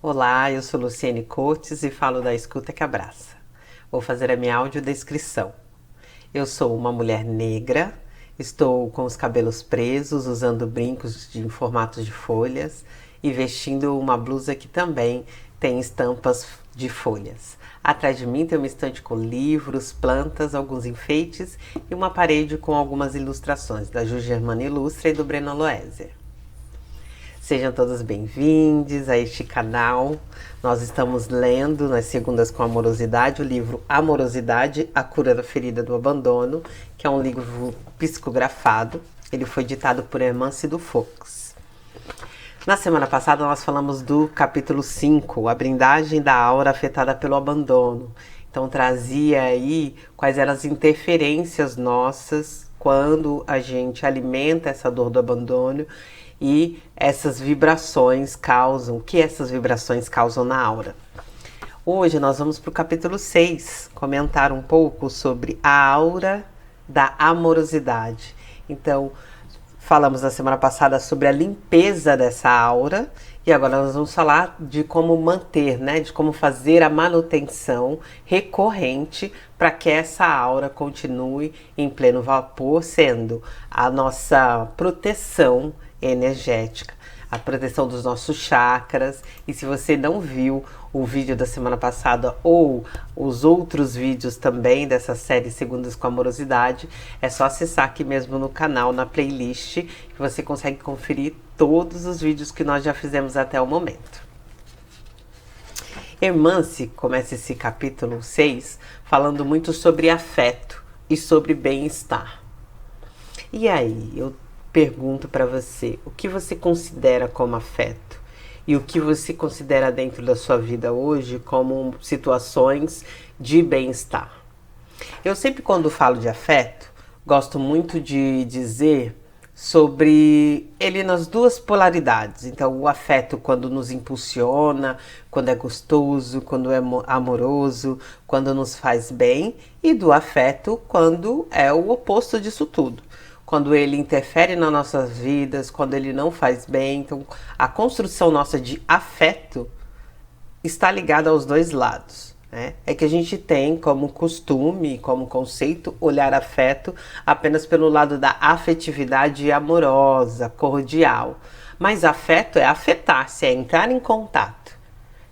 Olá, eu sou Luciene Cortes e falo da Escuta que Abraça. Vou fazer a minha audiodescrição. Eu sou uma mulher negra, estou com os cabelos presos, usando brincos em formatos de folhas e vestindo uma blusa que também tem estampas de folhas. Atrás de mim tem uma estante com livros, plantas, alguns enfeites e uma parede com algumas ilustrações da Ju Germana Ilustra e do Breno Loeser. Sejam todos bem-vindos a este canal. Nós estamos lendo nas segundas com amorosidade o livro Amorosidade, a cura da ferida do abandono, que é um livro psicografado. Ele foi ditado por Hermance do Fox. Na semana passada nós falamos do capítulo 5, a blindagem da aura afetada pelo abandono. Então trazia aí quais eram as interferências nossas quando a gente alimenta essa dor do abandono e essas vibrações causam, o que essas vibrações causam na aura. Hoje nós vamos para o capítulo 6, comentar um pouco sobre a aura da amorosidade. Então, falamos na semana passada sobre a limpeza dessa aura e agora nós vamos falar de como manter, de como fazer a manutenção recorrente para que essa aura continue em pleno vapor, sendo a nossa proteção energética, a proteção dos nossos chakras. E se você não viu o vídeo da semana passada ou os outros vídeos também dessa série Segundas com Amorosidade, é só acessar aqui mesmo no canal, na playlist, que você consegue conferir todos os vídeos que nós já fizemos até o momento. Hermance começa esse capítulo 6 falando muito sobre afeto e sobre bem-estar. E aí, eu pergunto para você, o que você considera como afeto? E o que você considera dentro da sua vida hoje como situações de bem-estar? Eu sempre, quando falo de afeto, gosto muito de dizer sobre ele nas duas polaridades. Então, o afeto quando nos impulsiona, quando é gostoso, quando é amoroso, quando nos faz bem, e do afeto quando é o oposto disso tudo. Quando ele interfere nas nossas vidas, quando ele não faz bem. Então, a construção nossa de afeto está ligada aos dois lados. É que a gente tem como costume, como conceito, olhar afeto apenas pelo lado da afetividade amorosa, cordial. Mas afeto é afetar-se, é entrar em contato.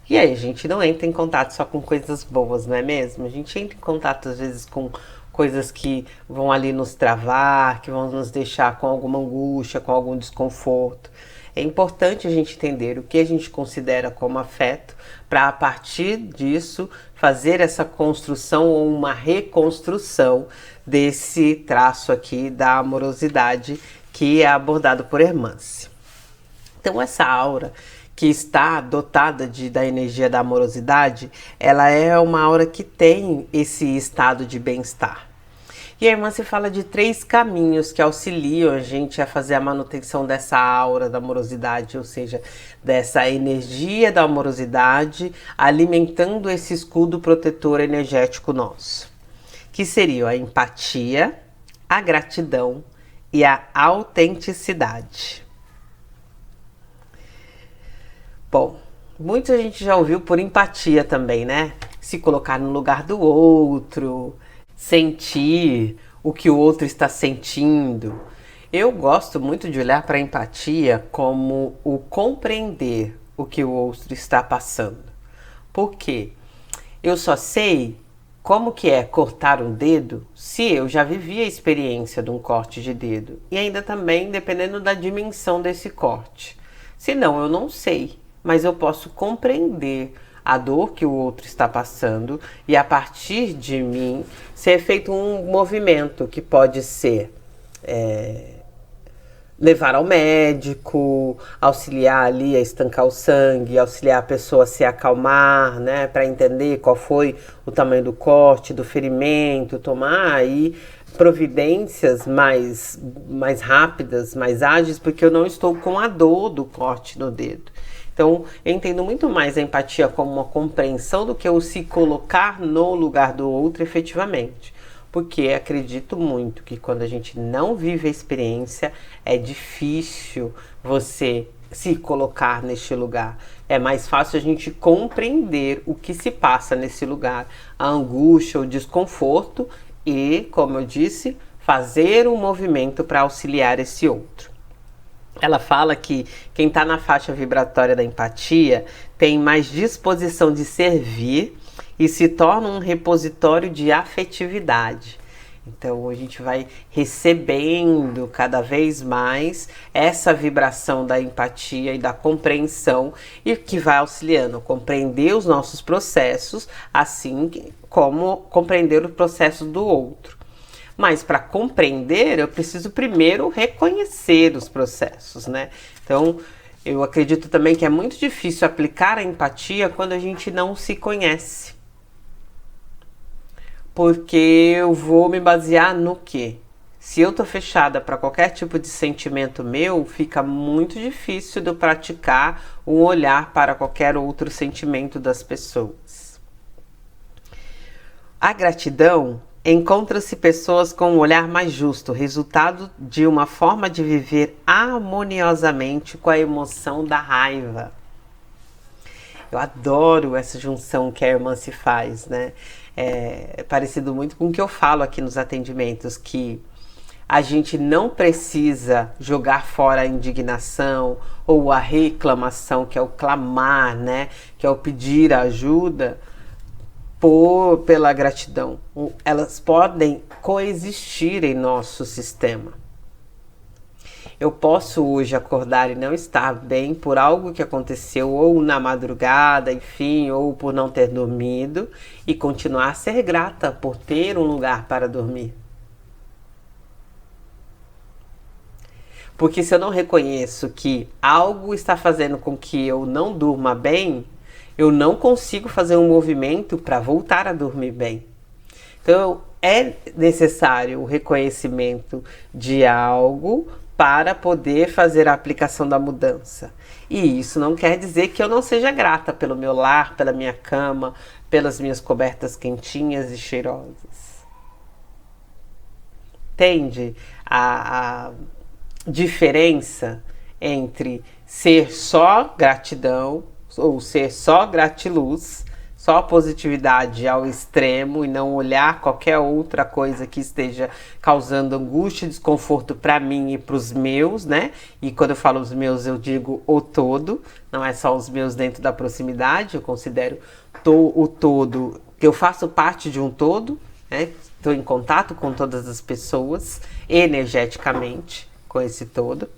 E aí, a gente não entra em contato só com coisas boas, não é mesmo? A gente entra em contato, às vezes, com coisas que vão ali nos travar, que vão nos deixar com alguma angústia, com algum desconforto. É importante a gente entender o que a gente considera como afeto, para a partir disso fazer essa construção ou uma reconstrução desse traço aqui da amorosidade que é abordado por Hermance. Então, essa aura que está dotada da energia da amorosidade, ela é uma aura que tem esse estado de bem-estar. E a Hermance fala de 3 caminhos que auxiliam a gente a fazer a manutenção dessa aura da amorosidade, ou seja, dessa energia da amorosidade, alimentando esse escudo protetor energético nosso, que seriam a empatia, a gratidão e a autenticidade. Bom, muita gente já ouviu por empatia também, Se colocar no lugar do outro, sentir o que o outro está sentindo. Eu gosto muito de olhar para a empatia como o compreender o que o outro está passando. Por quê? Eu só sei como que é cortar um dedo se eu já vivi a experiência de um corte de dedo. E ainda também dependendo da dimensão desse corte. Senão eu não sei. Mas eu posso compreender a dor que o outro está passando e a partir de mim ser feito um movimento que pode ser levar ao médico, auxiliar ali a estancar o sangue, auxiliar a pessoa a se acalmar, para entender qual foi o tamanho do corte, do ferimento, tomar aí providências mais rápidas, mais ágeis, porque eu não estou com a dor do corte no dedo. Então, eu entendo muito mais a empatia como uma compreensão do que o se colocar no lugar do outro efetivamente. Porque acredito muito que quando a gente não vive a experiência, é difícil você se colocar neste lugar. É mais fácil a gente compreender o que se passa nesse lugar, a angústia, o desconforto e, como eu disse, fazer um movimento para auxiliar esse outro. Ela fala que quem está na faixa vibratória da empatia tem mais disposição de servir e se torna um repositório de afetividade. Então a gente vai recebendo cada vez mais essa vibração da empatia e da compreensão e que vai auxiliando a compreender os nossos processos, assim como compreender o processo do outro. Mas para compreender, eu preciso primeiro reconhecer os processos, né? Então, eu acredito também que é muito difícil aplicar a empatia quando a gente não se conhece. Porque eu vou me basear no quê? Se eu tô fechada para qualquer tipo de sentimento meu, fica muito difícil de eu praticar um olhar para qualquer outro sentimento das pessoas. A gratidão encontra-se pessoas com um olhar mais justo, resultado de uma forma de viver harmoniosamente com a emoção da raiva. Eu adoro essa junção que a irmã se faz, né? É parecido muito com o que eu falo aqui nos atendimentos, que a gente não precisa jogar fora a indignação ou a reclamação, que é o clamar, né? Que é o pedir ajuda, pela gratidão. Elas podem coexistir em nosso sistema. Eu posso hoje acordar e não estar bem por algo que aconteceu ou na madrugada, enfim, ou por não ter dormido e continuar a ser grata por ter um lugar para dormir. Porque se eu não reconheço que algo está fazendo com que eu não durma bem, eu não consigo fazer um movimento para voltar a dormir bem. Então, é necessário o reconhecimento de algo para poder fazer a aplicação da mudança. E isso não quer dizer que eu não seja grata pelo meu lar, pela minha cama, pelas minhas cobertas quentinhas e cheirosas. Entende a diferença entre ser só gratidão ou ser só gratiluz, só positividade ao extremo e não olhar qualquer outra coisa que esteja causando angústia e desconforto para mim e para os meus, né? E quando eu falo os meus, eu digo o todo, não é só os meus dentro da proximidade, eu considero o todo, que eu faço parte de um todo, né? Estou em contato com todas as pessoas, energeticamente, com esse todo.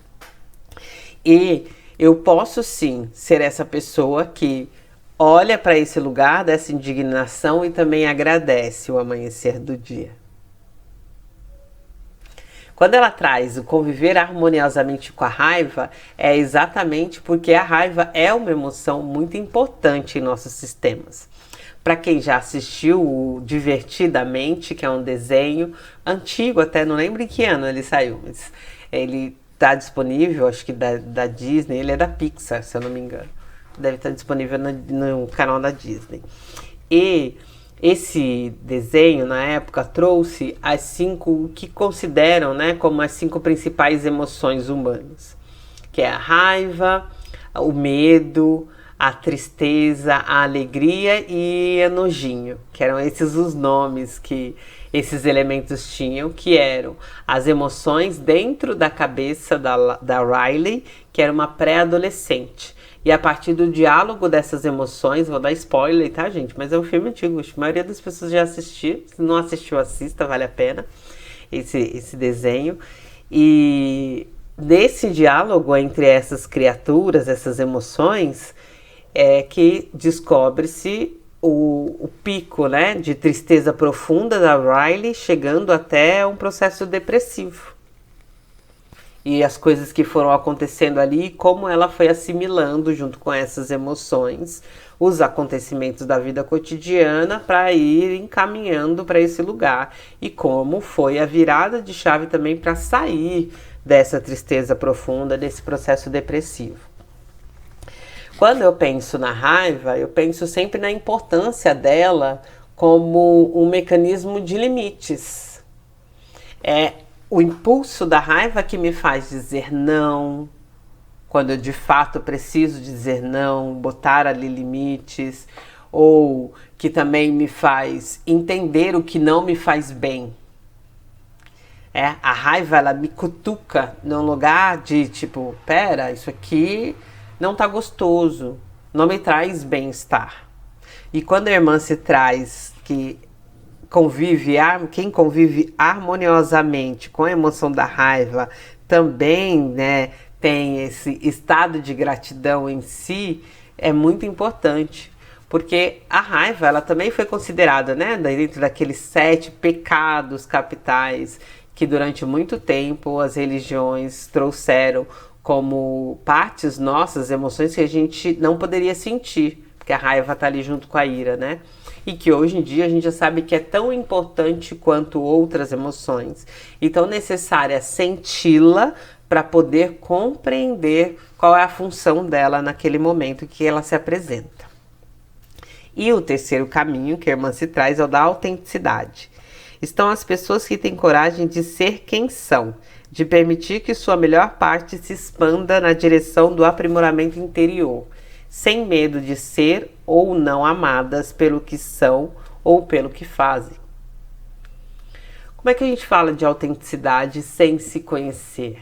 E eu posso sim ser essa pessoa que olha para esse lugar dessa indignação e também agradece o amanhecer do dia. Quando ela traz o conviver harmoniosamente com a raiva, é exatamente porque a raiva é uma emoção muito importante em nossos sistemas. Para quem já assistiu o Divertidamente, que é um desenho antigo, até não lembro em que ano ele saiu, mas ele está disponível, acho que da Disney, ele é da Pixar, se eu não me engano. Deve estar disponível no canal da Disney. E esse desenho, na época, trouxe as 5 que consideram, né, como as 5 principais emoções humanas, que é a raiva, o medo, a tristeza, a alegria e o nojinho, que eram esses os nomes que esses elementos tinham, que eram as emoções dentro da cabeça da Riley, que era uma pré-adolescente. E a partir do diálogo dessas emoções, vou dar spoiler, tá, gente? Mas é um filme antigo, a maioria das pessoas já assistiu. Se não assistiu, assista, vale a pena esse desenho. E nesse diálogo entre essas criaturas, essas emoções, é que descobre-se o pico, né, de tristeza profunda da Riley, chegando até um processo depressivo. E as coisas que foram acontecendo ali, como ela foi assimilando junto com essas emoções, os acontecimentos da vida cotidiana para ir encaminhando para esse lugar. E como foi a virada de chave também para sair dessa tristeza profunda, desse processo depressivo. Quando eu penso na raiva, eu penso sempre na importância dela como um mecanismo de limites. É o impulso da raiva que me faz dizer não quando eu de fato preciso dizer não, botar ali limites, ou que também me faz entender o que não me faz bem. A raiva, ela me cutuca num lugar de tipo, pera, isso aqui não tá gostoso, não me traz bem-estar. E quando a irmã se traz que quem convive harmoniosamente com a emoção da raiva também, né, tem esse estado de gratidão em si, é muito importante. Porque a raiva, ela também foi considerada, né, dentro daqueles 7 pecados capitais que durante muito tempo as religiões trouxeram como partes nossas, emoções que a gente não poderia sentir, porque a raiva está ali junto com a ira, né? E que hoje em dia a gente já sabe que é tão importante quanto outras emoções e tão necessária senti-la para poder compreender qual é a função dela naquele momento que ela se apresenta. E o terceiro caminho que a irmã se traz é o da autenticidade. Estão as pessoas que têm coragem de ser quem são, de permitir que sua melhor parte se expanda na direção do aprimoramento interior, sem medo de ser ou não amadas pelo que são ou pelo que fazem. Como é que a gente fala de autenticidade sem se conhecer?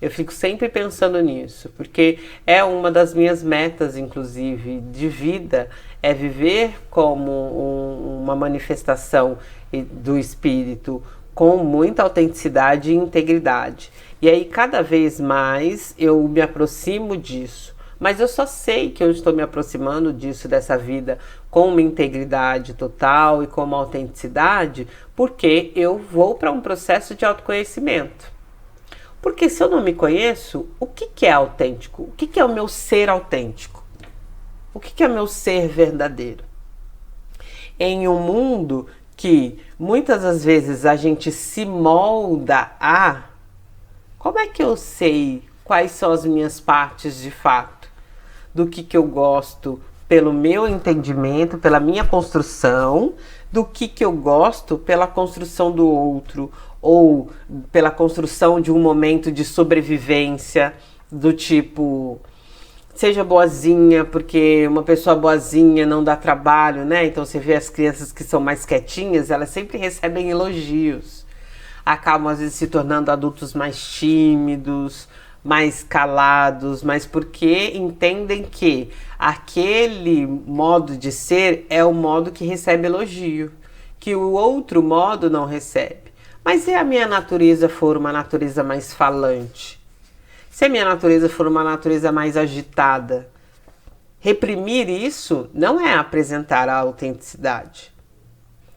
Eu fico sempre pensando nisso, porque é uma das minhas metas, inclusive, de vida, é viver como uma manifestação do espírito com muita autenticidade e integridade. E aí, cada vez mais, eu me aproximo disso. Mas eu só sei que eu estou me aproximando disso, dessa vida, com uma integridade total e com uma autenticidade, porque eu vou para um processo de autoconhecimento. Porque se eu não me conheço, o que é autêntico? O que é o meu ser autêntico? O que é o meu ser verdadeiro? Em um mundo que muitas das vezes a gente se molda a... Como é que eu sei quais são as minhas partes de fato? Do que eu gosto pelo meu entendimento, pela minha construção, do que eu gosto pela construção do outro, ou pela construção de um momento de sobrevivência, do tipo, seja boazinha, porque uma pessoa boazinha não dá trabalho, né? Então você vê as crianças que são mais quietinhas, elas sempre recebem elogios. Acabam às vezes se tornando adultos mais tímidos, mais calados, mas porque entendem que aquele modo de ser é o modo que recebe elogio, que o outro modo não recebe. Mas se a minha natureza for uma natureza mais falante, se a minha natureza for uma natureza mais agitada, reprimir isso não é apresentar a autenticidade.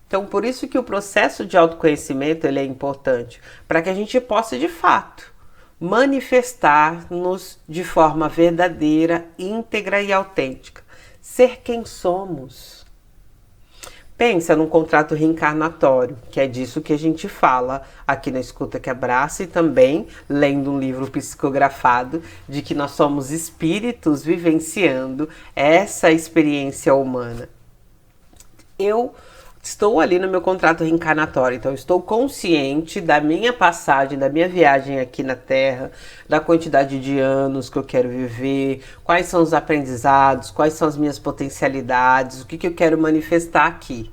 Então, por isso que o processo de autoconhecimento ele é importante, para que a gente possa, de fato, manifestar-nos de forma verdadeira, íntegra e autêntica. Ser quem somos. Pensa num contrato reencarnatório, que é disso que a gente fala aqui na Escuta que Abraça e também lendo um livro psicografado de que nós somos espíritos vivenciando essa experiência humana. Eu estou ali no meu contrato reencarnatório, então eu estou consciente da minha passagem, da minha viagem aqui na Terra, da quantidade de anos que eu quero viver, quais são os aprendizados, quais são as minhas potencialidades, o que eu quero manifestar aqui.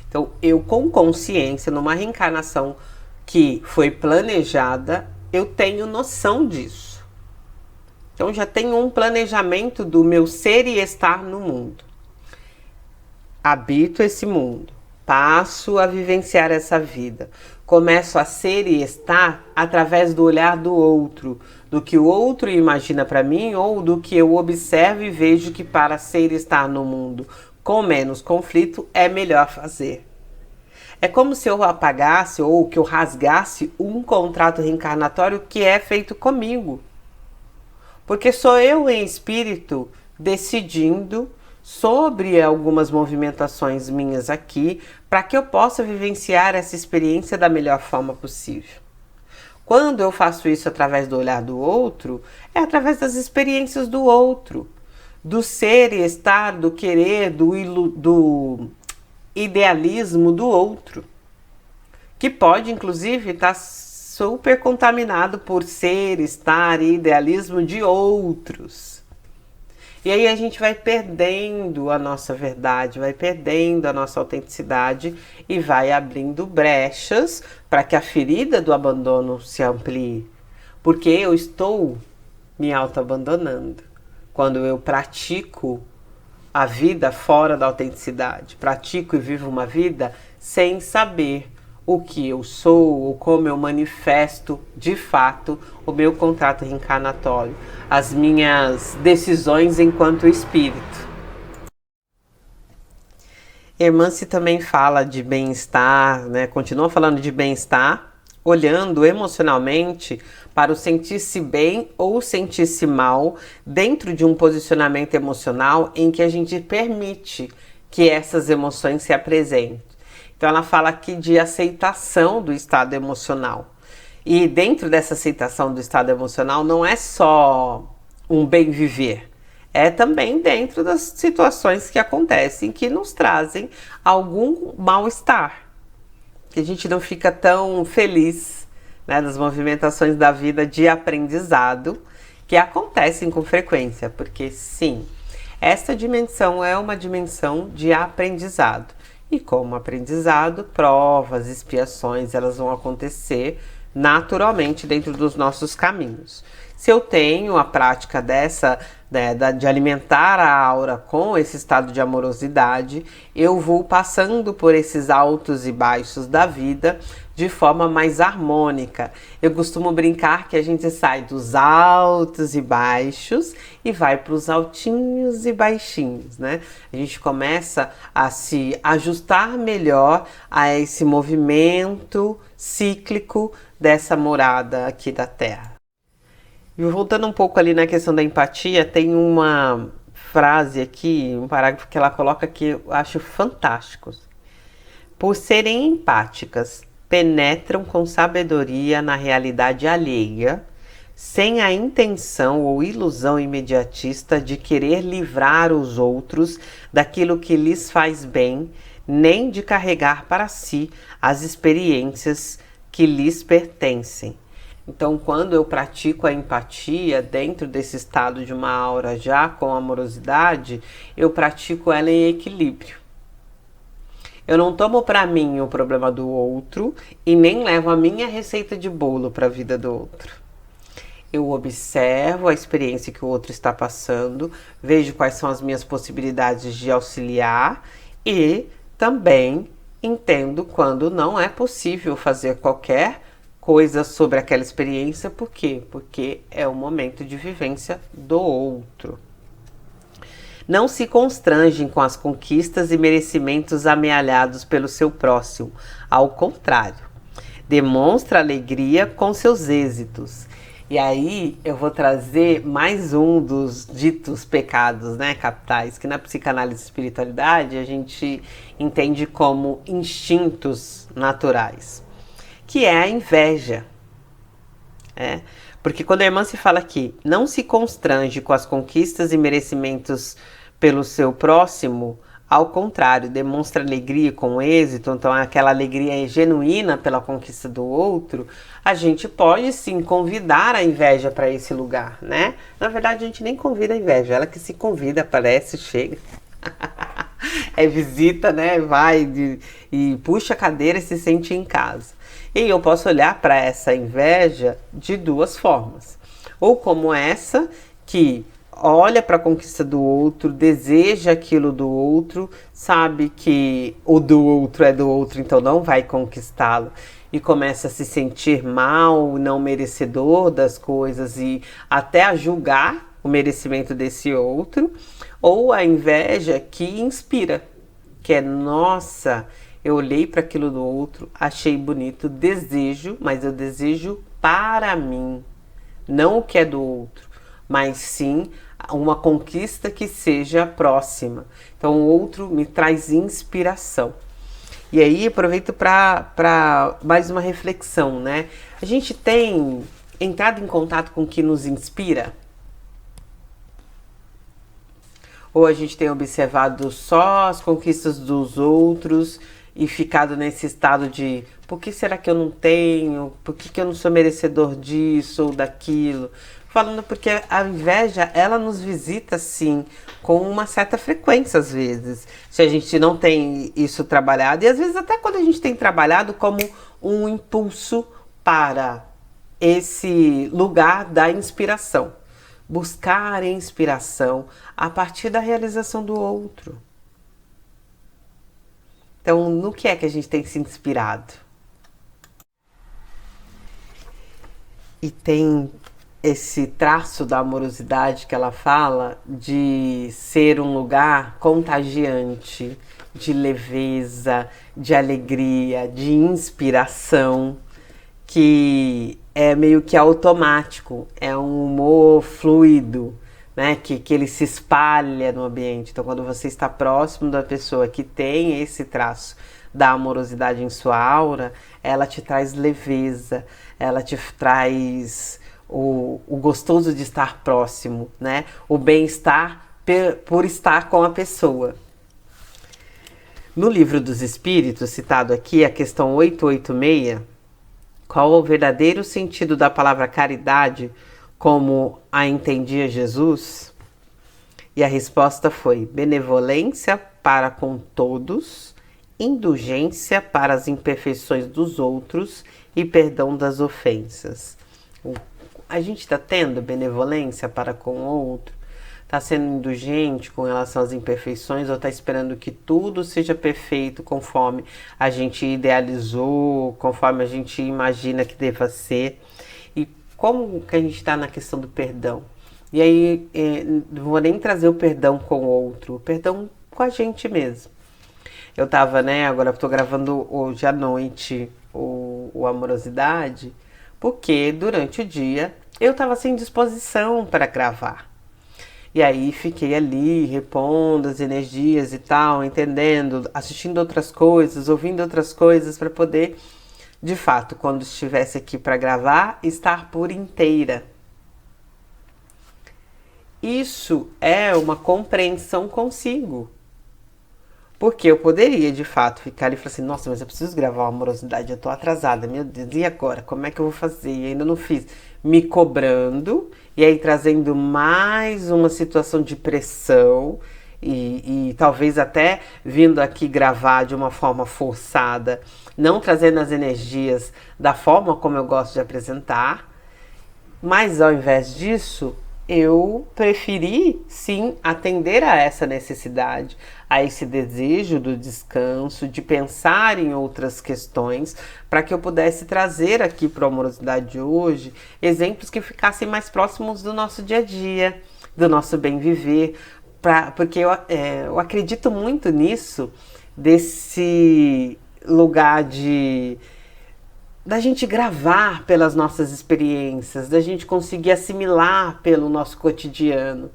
Então, eu com consciência, numa reencarnação que foi planejada, eu tenho noção disso. Então, já tenho um planejamento do meu ser e estar no mundo. Habito esse mundo. Passo a vivenciar essa vida. Começo a ser e estar através do olhar do outro, do que o outro imagina para mim ou do que eu observo e vejo que para ser e estar no mundo com menos conflito é melhor fazer. É como se eu apagasse ou que eu rasgasse um contrato reencarnatório que é feito comigo. Porque sou eu em espírito decidindo sobre algumas movimentações minhas aqui, para que eu possa vivenciar essa experiência da melhor forma possível. Quando eu faço isso através do olhar do outro, é através das experiências do outro, do ser e estar, do querer, do idealismo do outro, que pode inclusive estar super contaminado por ser, estar e idealismo de outros. E aí a gente vai perdendo a nossa verdade, vai perdendo a nossa autenticidade e vai abrindo brechas para que a ferida do abandono se amplie. Porque eu estou me auto-abandonando quando eu pratico a vida fora da autenticidade, pratico e vivo uma vida sem saber o que eu sou ou como eu manifesto de fato o meu contrato reencarnatório, as minhas decisões enquanto espírito. Irmã-se também fala de bem-estar, né? Continua falando de bem-estar, olhando emocionalmente para o sentir-se bem ou sentir-se mal dentro de um posicionamento emocional em que a gente permite que essas emoções se apresentem. Então ela fala aqui de aceitação do estado emocional. E dentro dessa aceitação do estado emocional não é só um bem viver, é também dentro das situações que acontecem que nos trazem algum mal-estar, que a gente não fica tão feliz, né, das movimentações da vida de aprendizado que acontecem com frequência, porque sim, esta dimensão é uma dimensão de aprendizado. E como aprendizado, provas, expiações, elas vão acontecer naturalmente dentro dos nossos caminhos. Se eu tenho a prática dessa, de alimentar a aura com esse estado de amorosidade, eu vou passando por esses altos e baixos da vida de forma mais harmônica. Eu costumo brincar que a gente sai dos altos e baixos e vai para os altinhos e baixinhos, né? A gente começa a se ajustar melhor a esse movimento cíclico dessa morada aqui da Terra. E voltando um pouco ali na questão da empatia, tem uma frase aqui, um parágrafo que ela coloca que eu acho fantástico. Por serem empáticas, penetram com sabedoria na realidade alheia, sem a intenção ou ilusão imediatista de querer livrar os outros daquilo que lhes faz bem, nem de carregar para si as experiências que lhes pertencem. Então, quando eu pratico a empatia dentro desse estado de uma aura já com amorosidade, eu pratico ela em equilíbrio. Eu não tomo para mim o problema do outro e nem levo a minha receita de bolo para a vida do outro. Eu observo a experiência que o outro está passando, vejo quais são as minhas possibilidades de auxiliar e também entendo quando não é possível fazer qualquer coisa sobre aquela experiência. Por quê? Porque é o momento de vivência do outro. Não se constrangem com as conquistas e merecimentos amealhados pelo seu próximo. Ao contrário, demonstra alegria com seus êxitos. E aí eu vou trazer mais um dos ditos pecados, né, capitais, que na psicanálise e espiritualidade a gente entende como instintos naturais, que é a inveja. Porque quando a irmã se fala aqui, não se constrange com as conquistas e merecimentos pelo seu próximo, ao contrário, demonstra alegria com êxito, então aquela alegria é genuína pela conquista do outro, a gente pode sim convidar a inveja para esse lugar, né? Na verdade, a gente nem convida a inveja, ela que se convida, aparece, chega. É visita, né? Vai e puxa a cadeira e se sente em casa. E eu posso olhar para essa inveja de duas formas. Ou como essa, que olha para a conquista do outro, deseja aquilo do outro, sabe que o do outro é do outro, então não vai conquistá-lo. E começa a se sentir mal, não merecedor das coisas e até a julgar o merecimento desse outro. Ou a inveja que inspira, que é, nossa, eu olhei para aquilo do outro, achei bonito, desejo, mas eu desejo para mim, não o que é do outro, mas sim uma conquista que seja próxima. Então o outro me traz inspiração. E aí aproveito para mais uma reflexão, né? A gente tem entrado em contato com o que nos inspira? Ou a gente tem observado só as conquistas dos outros e ficado nesse estado de por que será que eu não tenho? Por que eu não sou merecedor disso ou daquilo? Falando porque a inveja, ela nos visita sim, com uma certa frequência às vezes, se a gente não tem isso trabalhado, e às vezes até quando a gente tem trabalhado como um impulso para esse lugar da inspiração. Buscar inspiração a partir da realização do outro. Então, no que é que a gente tem se inspirado? E tem esse traço da amorosidade que ela fala de ser um lugar contagiante, de leveza, de alegria, de inspiração, que é meio que automático, é um humor fluido, né? Que ele se espalha no ambiente. Então, quando você está próximo da pessoa que tem esse traço da amorosidade em sua aura, ela te traz leveza, ela te traz o gostoso de estar próximo, né? O bem-estar por estar com a pessoa. No Livro dos Espíritos, citado aqui, a questão 886, qual o verdadeiro sentido da palavra caridade como a entendia Jesus? E a resposta foi benevolência para com todos, indulgência para as imperfeições dos outros e perdão das ofensas. A gente está tendo benevolência para com o outro? Está sendo indulgente com relação às imperfeições ou está esperando que tudo seja perfeito conforme a gente idealizou, conforme a gente imagina que deva ser? E como que a gente está na questão do perdão? E aí, não vou nem trazer o perdão com o outro, o perdão com a gente mesmo. Eu estava, agora estou gravando hoje à noite o Amorosidade, porque durante o dia eu estava sem disposição para gravar. E aí fiquei ali repondo as energias e tal, entendendo, assistindo outras coisas, ouvindo outras coisas para poder, de fato, quando estivesse aqui para gravar, estar por inteira. Isso é uma compreensão consigo. Porque eu poderia, de fato, ficar ali e falar assim, nossa, mas eu preciso gravar uma amorosidade, eu tô atrasada, meu Deus, e agora? Como é que eu vou fazer? E ainda não fiz. Me cobrando, e aí trazendo mais uma situação de pressão, e talvez até vindo aqui gravar de uma forma forçada, não trazendo as energias da forma como eu gosto de apresentar, mas ao invés disso, eu preferi sim atender a essa necessidade, a esse desejo do descanso, de pensar em outras questões, para que eu pudesse trazer aqui para a Amorosidade de hoje exemplos que ficassem mais próximos do nosso dia a dia, do nosso bem viver, porque eu acredito muito nisso, desse lugar da gente gravar pelas nossas experiências, da gente conseguir assimilar pelo nosso cotidiano.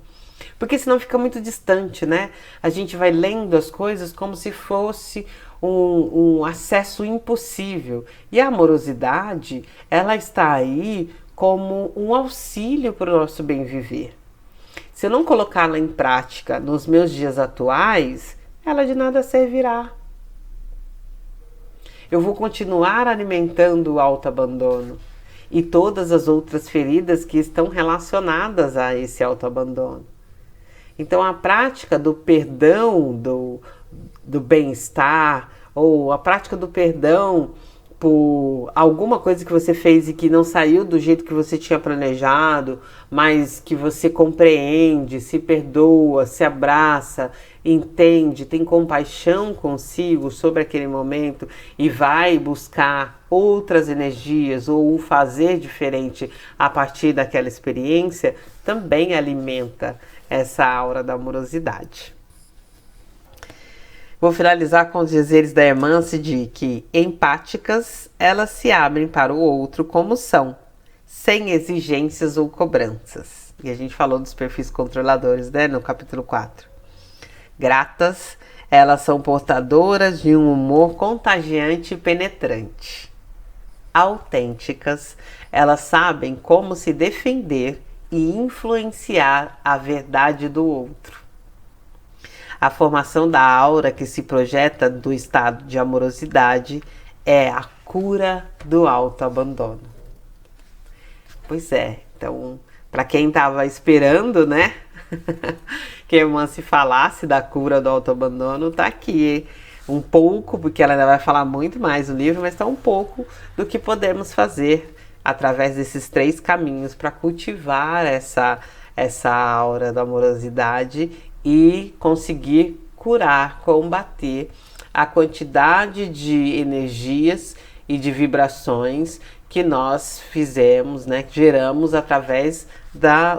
Porque senão fica muito distante, né? A gente vai lendo as coisas como se fosse um acesso impossível. E a amorosidade, ela está aí como um auxílio para o nosso bem viver. Se eu não colocá-la em prática nos meus dias atuais, ela de nada servirá. Eu vou continuar alimentando o autoabandono e todas as outras feridas que estão relacionadas a esse autoabandono. Então, a prática do perdão, do bem-estar, ou a prática do perdão por alguma coisa que você fez e que não saiu do jeito que você tinha planejado, mas que você compreende, se perdoa, se abraça, entende, tem compaixão consigo sobre aquele momento e vai buscar outras energias ou um fazer diferente a partir daquela experiência, também alimenta essa aura da amorosidade. Vou finalizar com os dizeres da Hermance de que, empáticas, elas se abrem para o outro como são, sem exigências ou cobranças. E a gente falou dos perfis controladores, no capítulo 4. Gratas, elas são portadoras de um humor contagiante e penetrante. Autênticas, elas sabem como se defender e influenciar a verdade do outro. A formação da aura que se projeta do estado de amorosidade é a cura do autoabandono. Pois é, então, para quem estava esperando, né, que a irmã se falasse da cura do autoabandono, tá aqui um pouco, porque ela ainda vai falar muito mais no livro, mas tá um pouco do que podemos fazer através desses 3 caminhos para cultivar essa aura da amorosidade e conseguir curar, combater a quantidade de energias e de vibrações que nós fizemos, né, que geramos através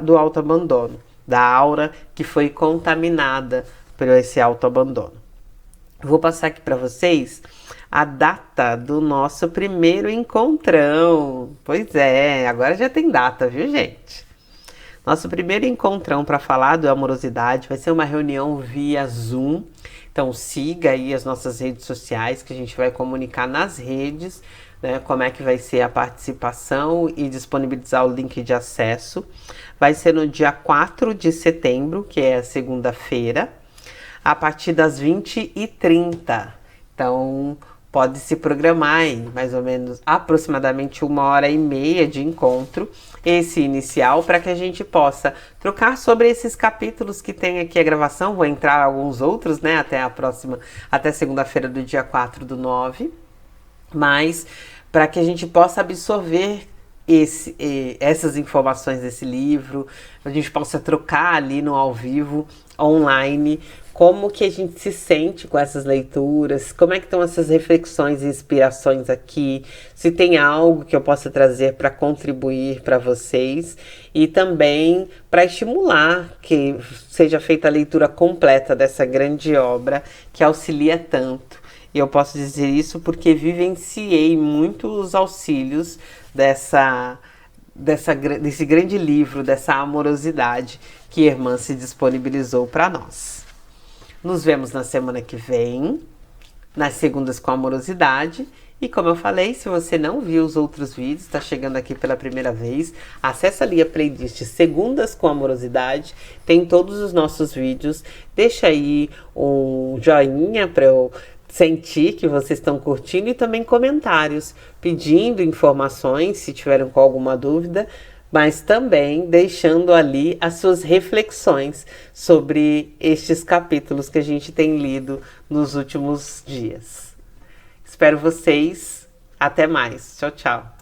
do autoabandono, da aura que foi contaminada por esse autoabandono. Vou passar aqui para vocês a data do nosso primeiro encontrão. Pois é, agora já tem data, viu, gente? Nosso primeiro encontrão para falar do amorosidade vai ser uma reunião via Zoom. Então siga aí as nossas redes sociais, que a gente vai comunicar nas redes, né, como é que vai ser a participação e disponibilizar o link de acesso. Vai ser no dia 4 de setembro, que é segunda-feira, a partir das 20h30. Então, pode se programar em mais ou menos aproximadamente 1h30 de encontro, esse inicial, para que a gente possa trocar sobre esses capítulos que tem aqui a gravação. Vou entrar alguns outros, né, até segunda-feira do dia 4/9, mas para que a gente possa absorver essas informações desse livro, a gente possa trocar ali no ao vivo, online, como que a gente se sente com essas leituras, como é que estão essas reflexões e inspirações aqui, se tem algo que eu possa trazer para contribuir para vocês e também para estimular que seja feita a leitura completa dessa grande obra que auxilia tanto. E eu posso dizer isso porque vivenciei muitos auxílios desse grande livro, dessa amorosidade que a irmã se disponibilizou para nós. Nos vemos na semana que vem, nas segundas com amorosidade. E como eu falei, se você não viu os outros vídeos, está chegando aqui pela primeira vez, acessa ali a playlist Segundas com Amorosidade, tem todos os nossos vídeos, deixa aí um joinha para eu sentir que vocês estão curtindo e também comentários pedindo informações se tiveram com alguma dúvida, mas também deixando ali as suas reflexões sobre estes capítulos que a gente tem lido nos últimos dias. Espero vocês. Até mais. Tchau, tchau.